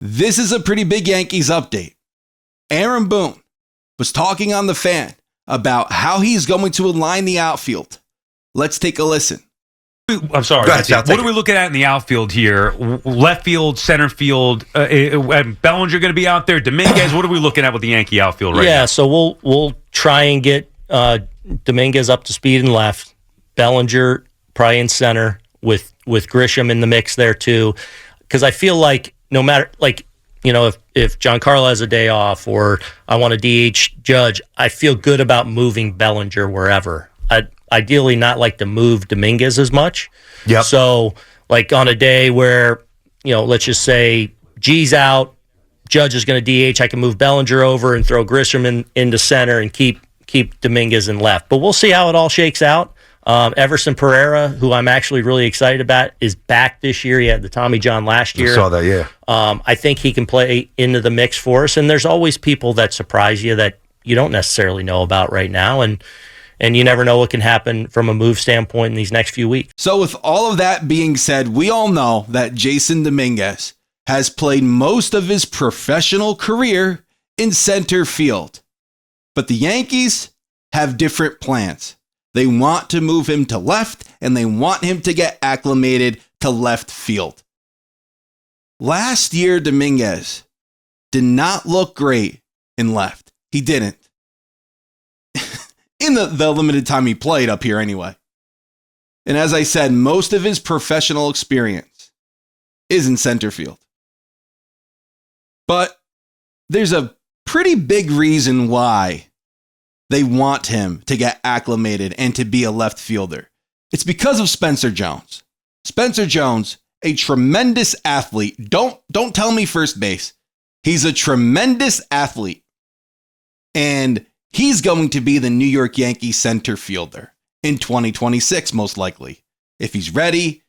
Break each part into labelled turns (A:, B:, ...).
A: This is a pretty big Yankees update. Aaron Boone was talking on the Fan about how he's going to align the outfield. Let's take a listen.
B: I'm sorry. What are we looking at in the outfield here? Left field, center field. Bellinger going to be out there. Dominguez. What are we looking at with the Yankee outfield right now?
C: Yeah, so we'll try and get Dominguez up to speed in left. Bellinger probably in center with Grisham in the mix there too. Because I feel like no matter if Giancarlo has a day off or I want to DH Judge, I feel good about moving Bellinger wherever. I'd ideally not like to move Dominguez as much.
D: Yep.
C: So, like on a day where, let's just say G's out, Judge is going to DH, I can move Bellinger over and throw Grisham into center and keep Dominguez in left. But we'll see how it all shakes out. Everson Pereira, who I'm actually really excited about, is back this year. He had the Tommy John last year.
D: I saw that, yeah.
C: I think he can play into the mix for us. And there's always people that surprise you that you don't necessarily know about right now. And you never know what can happen from a move standpoint in these next few weeks.
A: So with all of that being said, we all know that Jason Dominguez has played most of his professional career in center field. But the Yankees have different plans. They want to move him to left, and they want him to get acclimated to left field. Last year, Dominguez did not look great in left. He didn't. In the limited time he played up here anyway. And as I said, most of his professional experience is in center field. But there's a pretty big reason why they want him to get acclimated and to be a left fielder. It's because of Spencer Jones. Spencer Jones, a tremendous athlete. Don't tell me first base. He's a tremendous athlete. And he's going to be the New York Yankees center fielder in 2026, most likely. If he's ready,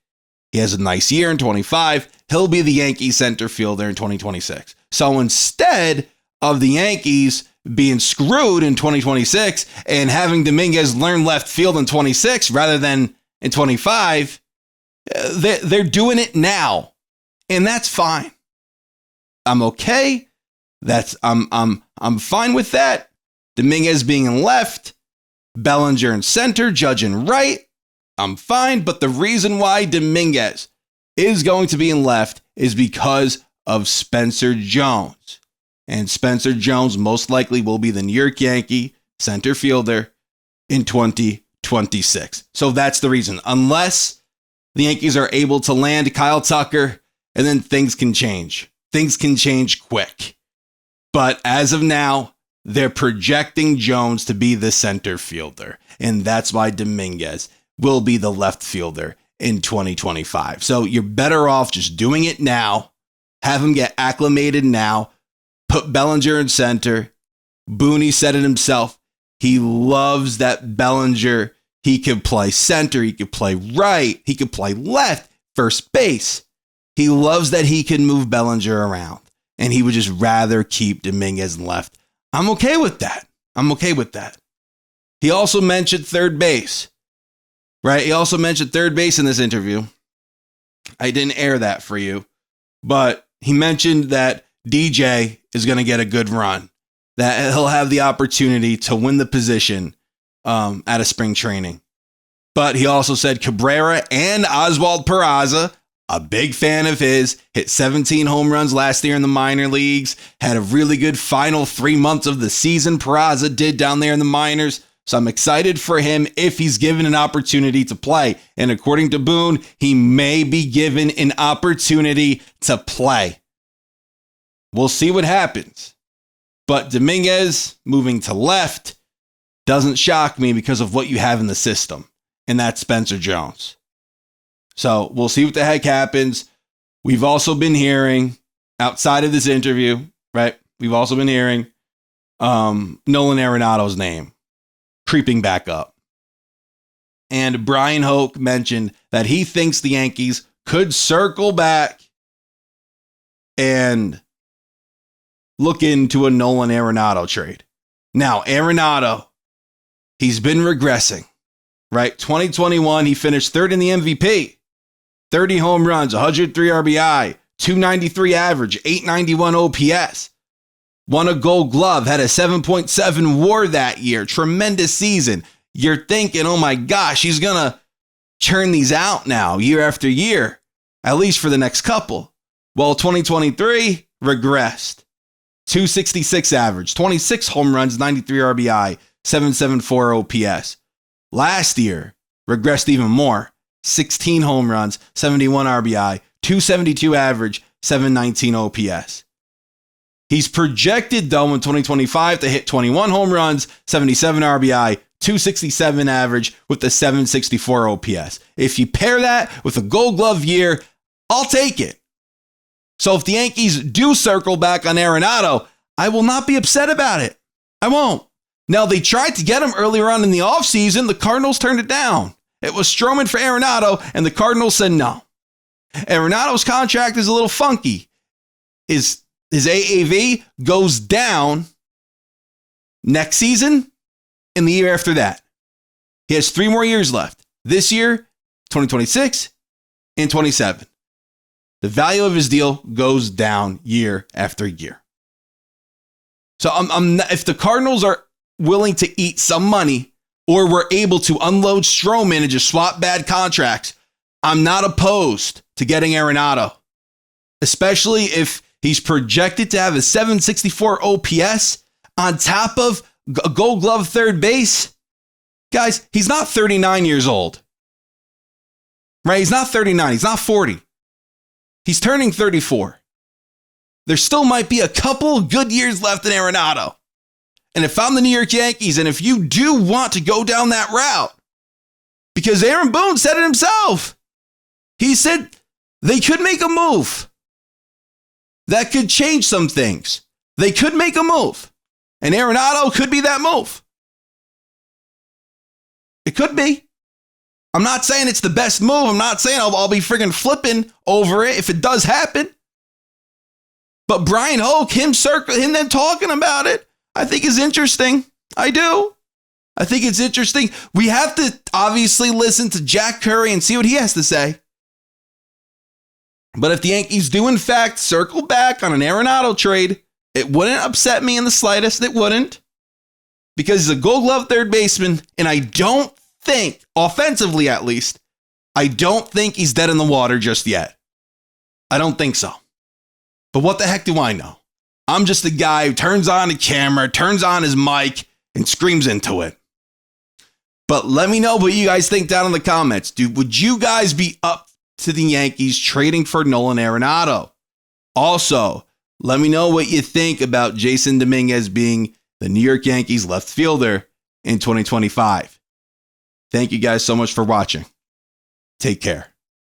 A: he has a nice year in 25, he'll be the Yankees center fielder in 2026. So instead of the Yankees being screwed in 2026 and having Dominguez learn left field in 26 rather than in 25, they're doing it now. And that's fine. I'm okay. I'm fine with that. Dominguez being in left, Bellinger in center, Judge in right. I'm fine. But the reason why Dominguez is going to be in left is because of Spencer Jones. And Spencer Jones most likely will be the New York Yankee center fielder in 2026. So that's the reason. Unless the Yankees are able to land Kyle Tucker, and then things can change. Things can change quick. But as of now, they're projecting Jones to be the center fielder. And that's why Dominguez will be the left fielder in 2025. So you're better off just doing it now. Have him get acclimated now. Put Bellinger in center. Boone said it himself. He loves that Bellinger. He could play center. He could play right. He could play left, first base. He loves that he can move Bellinger around. And he would just rather keep Dominguez in left. I'm okay with that. He also mentioned third base. Right? He also mentioned third base in this interview. I didn't air that for you. But he mentioned that DJ is going to get a good run, that he'll have the opportunity to win the position at a spring training. But he also said Cabrera and Oswald Peraza, a big fan of his, hit 17 home runs last year in the minor leagues, had a really good final 3 months of the season Peraza did down there in the minors. So I'm excited for him if he's given an opportunity to play. And according to Boone, he may be given an opportunity to play. We'll see what happens. But Dominguez moving to left doesn't shock me because of what you have in the system. And that's Spencer Jones. So we'll see what the heck happens. We've also been hearing, outside of this interview, right? We've also been hearing Nolan Arenado's name creeping back up. And Brian Hoke mentioned that he thinks the Yankees could circle back and look into a Nolan Arenado trade. Now, Arenado, he's been regressing, right? 2021, he finished third in the MVP. 30 home runs, 103 RBI, .293 average, .891 OPS. Won a Gold Glove, had a 7.7 WAR that year. Tremendous season. You're thinking, oh my gosh, he's going to churn these out now year after year, at least for the next couple. Well, 2023 regressed. .266 average, 26 home runs, 93 RBI, 774 OPS. Last year, regressed even more. 16 home runs, 71 RBI, 272 average, 719 OPS. He's projected, though, in 2025 to hit 21 home runs, 77 RBI, 267 average with the 764 OPS. If you pair that with a Gold Glove year, I'll take it. So if the Yankees do circle back on Arenado, I will not be upset about it. I won't. Now, they tried to get him earlier on in the offseason. The Cardinals turned it down. It was Stroman for Arenado, and the Cardinals said no. Arenado's contract is a little funky. His AAV goes down next season and the year after that. He has 3 more years left. This year, 2026, and 27. The value of his deal goes down year after year. So if the Cardinals are willing to eat some money, or we're able to unload Stroman and just swap bad contracts, I'm not opposed to getting Arenado, especially if he's projected to have a 764 OPS on top of a Gold Glove third base. Guys, he's not 39 years old, right? He's not 39. He's not 40. He's turning 34. There still might be a couple good years left in Arenado. And if I'm the New York Yankees, and if you do want to go down that route, because Aaron Boone said it himself, he said they could make a move that could change some things. They could make a move, and Arenado could be that move. It could be. I'm not saying it's the best move. I'm not saying I'll be friggin' flipping over it if it does happen. But Brian Hoke, him then talking about it, I think is interesting. I do. I think it's interesting. We have to obviously listen to Jack Curry and see what he has to say. But if the Yankees do, in fact, circle back on an Arenado trade, it wouldn't upset me in the slightest. It wouldn't. Because he's a Gold Glove third baseman, and I don't think, offensively at least, I don't think he's dead in the water just yet. I don't think so. But what the heck do I know? I'm just a guy who turns on the camera, turns on his mic, and screams into it. But let me know what you guys think down in the comments. Would you guys be up to the Yankees trading for Nolan Arenado? Also, let me know what you think about Jason Dominguez being the New York Yankees left fielder in 2025. Thank you guys so much for watching. Take care.